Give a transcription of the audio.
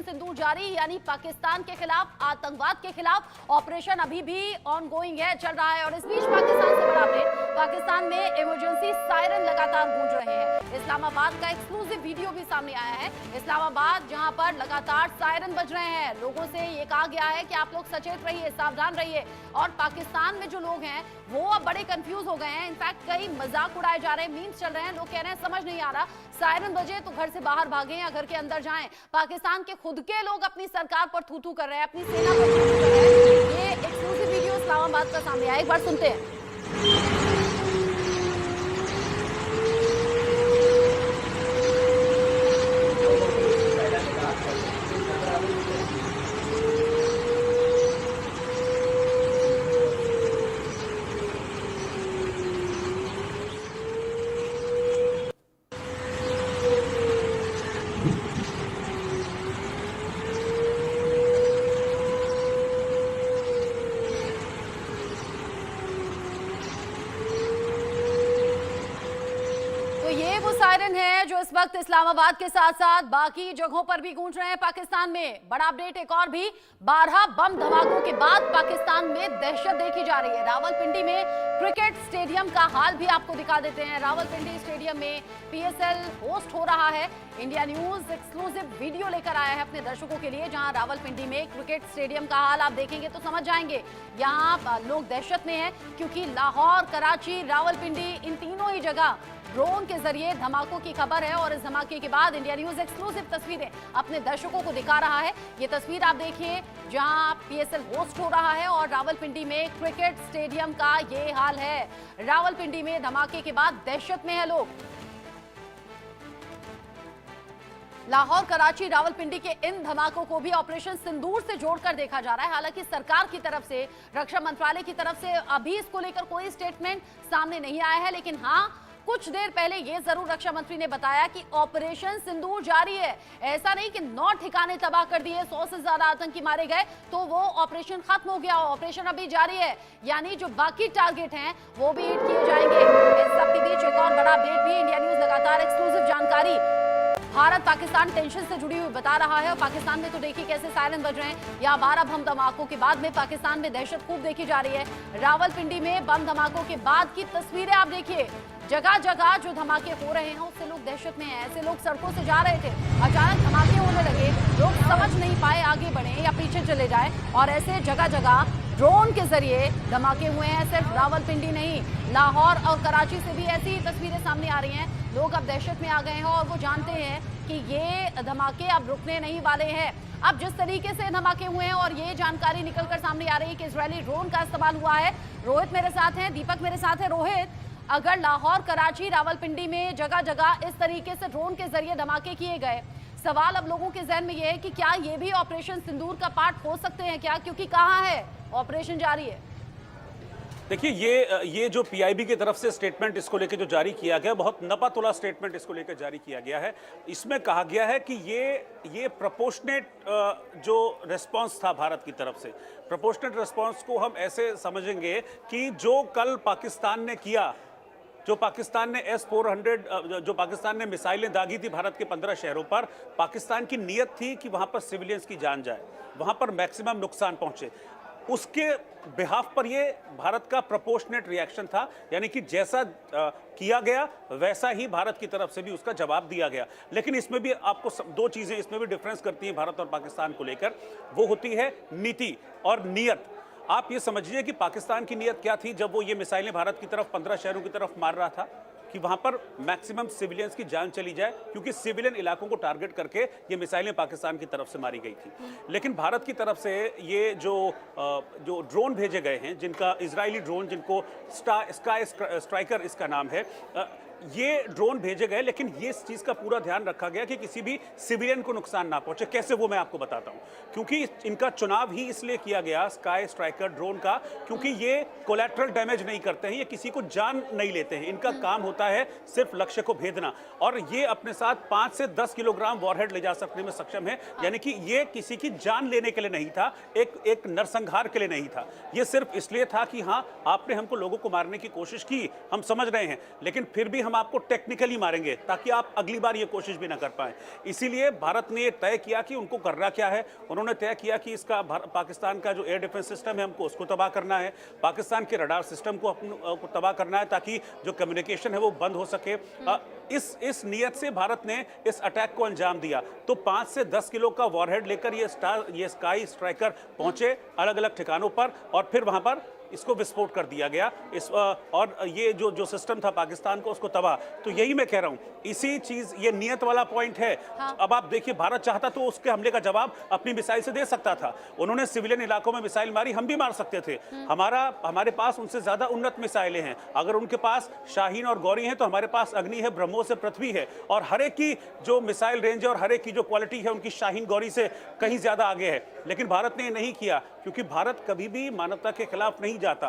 सिंदूर जारी, यानी पाकिस्तान के खिलाफ, आतंकवाद के खिलाफ ऑपरेशन अभी भी ऑनगोइंग है, चल रहा है। और इस बीच पाकिस्तान से बड़ा अपडेट, पाकिस्तान में इमरजेंसी सायरन लगातार गूंज रहे हैं। इस्लामाबाद का एक्सक्लूसिव वीडियो भी सामने आया है। इस्लामाबाद जहां पर लगातार सायरन बज रहे हैं, लोगों से ये कहा गया है कि आप लोग सचेत रहिए, सावधान रहिए। और पाकिस्तान में जो लोग हैं वो अब बड़े कंफ्यूज हो गए हैं। इनफैक्ट कई मजाक उड़ाए जा रहे हैं, मीम्स चल रहे हैं, लोग कह रहे हैं समझ नहीं आ रहा, सायरन बजे तो घर से बाहर भागें या घर के अंदर जाएं। पाकिस्तान के खुद के लोग अपनी सरकार पर थू थू कर रहे हैं, अपनी सेना पर थू थू कर रहे हैं। ये एक्सक्लूसिव वीडियो इस्लामाबाद का सामने आया, एक बार सुनते हैं। ये वो सायरन है जो इस वक्त इस्लामाबाद के साथ साथ बाकी जगहों पर भी गूंज रहे हैं पाकिस्तान में। बड़ा अपडेट एक और भी, 12 बम धमाकों के बाद पाकिस्तान में दहशत देखी जा रही है। रावलपिंडी में क्रिकेट स्टेडियम का हाल भी आपको दिखा देते हैं। रावलपिंडी स्टेडियम में पीएसएल होस्ट हो रहा है। इंडिया न्यूज एक्सक्लूसिव वीडियो लेकर आया है अपने दर्शकों के लिए, जहां रावलपिंडी में क्रिकेट स्टेडियम का हाल आप देखेंगे तो समझ जाएंगे। यहाँ लोग दहशत में हैं क्योंकि लाहौर, कराची, रावलपिंडी, इन तीनों ही जगह ड्रोन के जरिए धमाकों की खबर है। और इस धमाके के बाद इंडिया न्यूज एक्सक्लूसिव तस्वीरें अपने दर्शकों को दिखा रहा है। ये तस्वीर आप देखिए जहां पीएसएल होस्ट हो रहा है और रावलपिंडी में क्रिकेट स्टेडियम का ये हाल है। रावलपिंडी में धमाके के बाद दहशत में है लोग। लाहौर, कराची, रावलपिंडी के इन धमाकों को भी ऑपरेशन सिंदूर से जोड़कर देखा जा रहा है। हालांकि सरकार की तरफ से, रक्षा मंत्रालय की तरफ से अभी इसको लेकर कोई स्टेटमेंट सामने नहीं आया है, लेकिन हाँ, कुछ देर पहले ये जरूर रक्षा मंत्री ने बताया कि ऑपरेशन सिंदूर जारी है। ऐसा नहीं कि 9 ठिकाने तबाह कर दिए, 100 से ज्यादा आतंकी मारे गए तो वो ऑपरेशन खत्म हो गया। ऑपरेशन अभी जारी है, यानी जो बाकी टारगेट हैं वो भी हिट किए जाएंगे। इस सबके बीच एक और बड़ा अपडेट भी, इंडिया न्यूज लगातार एक्सक्लूसिव जानकारी भारत पाकिस्तान टेंशन से जुड़ी हुई बता रहा है। और पाकिस्तान में तो देखिए कैसे सायरन बज रहे हैं। यहाँ 12 बम धमाकों के बाद में पाकिस्तान में दहशत खूब देखी जा रही है। रावलपिंडी में बम धमाकों के बाद की तस्वीरें आप देखिए, जगह जगह जो धमाके हो रहे हैं उससे लोग दहशत में हैं। ऐसे लोग सड़कों से जा रहे थे, अचानक धमाके होने लगे, लोग समझ नहीं पाए आगे बढ़े या पीछे चले जाए। और ऐसे जगह जगह ड्रोन के जरिए धमाके हुए हैं। सिर्फ रावलपिंडी नहीं, लाहौर और कराची से भी ऐसी ही तस्वीरें सामने आ रही हैं। लोग अब दहशत में आ गए हैं और वो जानते हैं कि ये धमाके अब रुकने नहीं वाले हैं। अब जिस तरीके से धमाके हुए हैं और ये जानकारी निकलकर सामने आ रही है कि इजरायली ड्रोन का इस्तेमाल हुआ है। रोहित मेरे साथ हैं, दीपक मेरे साथ है। रोहित, अगर लाहौर, कराची, रावलपिंडी में जगह जगह इस तरीके से ड्रोन के जरिए धमाके किए गए, सवाल अब लोगों के जहन में ये है कि क्या ये भी ऑपरेशन सिंदूर का पार्ट हो सकते हैं क्या? क्योंकि कहाँ है, ऑपरेशन जारी है। देखिए, ये जो पीआईबी की तरफ से स्टेटमेंट इसको लेकर जो जारी किया गया, बहुत नपातुला स्टेटमेंट इसको लेकर जारी किया गया है। इसमें कहा गया है कि ये प्रोपोर्शनेट जो रिस्पांस था भारत की तरफ से, प्रोपोर्शनेट रिस्पांस को हम ऐसे समझेंगे कि जो कल पाकिस्तान ने किया, जो पाकिस्तान ने S-400 जो पाकिस्तान ने मिसाइलें दागी थी भारत के 15 शहरों पर, पाकिस्तान की नीयत थी कि वहां पर सिविलियंस की जान जाए, वहां पर मैक्सिमम नुकसान पहुंचे। उसके बिहाफ पर ये भारत का प्रोपोर्शनेट रिएक्शन था, यानी कि जैसा किया गया वैसा ही भारत की तरफ से भी उसका जवाब दिया गया। लेकिन इसमें भी आपको 2 चीज़ें इसमें भी डिफरेंस करती हैं भारत और पाकिस्तान को लेकर, वो होती है नीति और नीयत। आप ये समझिए कि पाकिस्तान की नीयत क्या थी जब वो ये मिसाइलें भारत की तरफ 15 शहरों की तरफ मार रहा था, कि वहां पर मैक्सिमम सिविलियंस की जान चली जाए, क्योंकि सिविलियन इलाकों को टारगेट करके ये मिसाइलें पाकिस्तान की तरफ से मारी गई थी। लेकिन भारत की तरफ से ये जो ड्रोन भेजे गए हैं, जिनका इजरायली ड्रोन, जिनको स्काई स्ट्राइकर इसका नाम है, ये ड्रोन भेजे गए, लेकिन ये इस चीज़ का पूरा ध्यान रखा गया कि किसी भी सिविलियन को नुकसान ना पहुंचे। कैसे, वो मैं आपको बताता हूं। क्योंकि इनका चुनाव ही इसलिए किया गया स्काई स्ट्राइकर ड्रोन का, क्योंकि ये कोलैटरल डैमेज नहीं करते हैं, ये किसी को जान नहीं लेते हैं। इनका काम होता है सिर्फ लक्ष्य को भेदना, और ये अपने साथ 5 से 10 किलोग्राम वॉरहेड ले जा सकने में सक्षम है। यानी कि ये किसी की जान लेने के लिए नहीं था, एक नरसंहार के लिए नहीं था। ये सिर्फ इसलिए था कि हाँ, आपने हमको लोगों को मारने की कोशिश की, हम समझ रहे हैं, लेकिन फिर भी हम आपको टेक्निकली मारेंगे ताकि आप अगली बार ये कोशिश भी ना कर पाए। इसीलिए भारत ने तय किया कि उनको करना क्या है। उन्होंने तय किया कि इसका पाकिस्तान का जो एयर डिफेंस सिस्टम है हमको उसको तबाह करना है, पाकिस्तान के रडार सिस्टम को तबाह करना है ताकि जो कम्युनिकेशन है वो बंद हो सके। इस नियत से भारत ने इस अटैक को अंजाम दिया। तो 5 से 10 किलो का वॉरहेड लेकर ये स्काई स्ट्राइकर पहुंचे अलग अलग ठिकानों पर और फिर वहां पर इसको विस्फोट कर दिया गया। और ये जो सिस्टम था पाकिस्तान को उसको तबाह। तो यही मैं कह रहा हूं, इसी चीज ये नियत वाला पॉइंट है। हाँ। अब आप देखिए, भारत चाहता तो उसके हमले का जवाब अपनी मिसाइल से दे सकता था। उन्होंने सिविलियन इलाकों में मिसाइल मारी, हम भी मार सकते थे। हमारे पास उनसे ज्यादा उन्नत मिसाइलें हैं। अगर उनके पास शाहीन और गौरी हैं तो हमारे पास अग्नि है, ब्रह्मोस है, पृथ्वी है। और हर एक की जो मिसाइल रेंज है और हर एक की जो क्वालिटी है उनकी शाहीन गौरी से कहीं ज्यादा आगे है। लेकिन भारत ने नहीं किया, क्योंकि भारत कभी भी मानवता के खिलाफ नहीं जाता।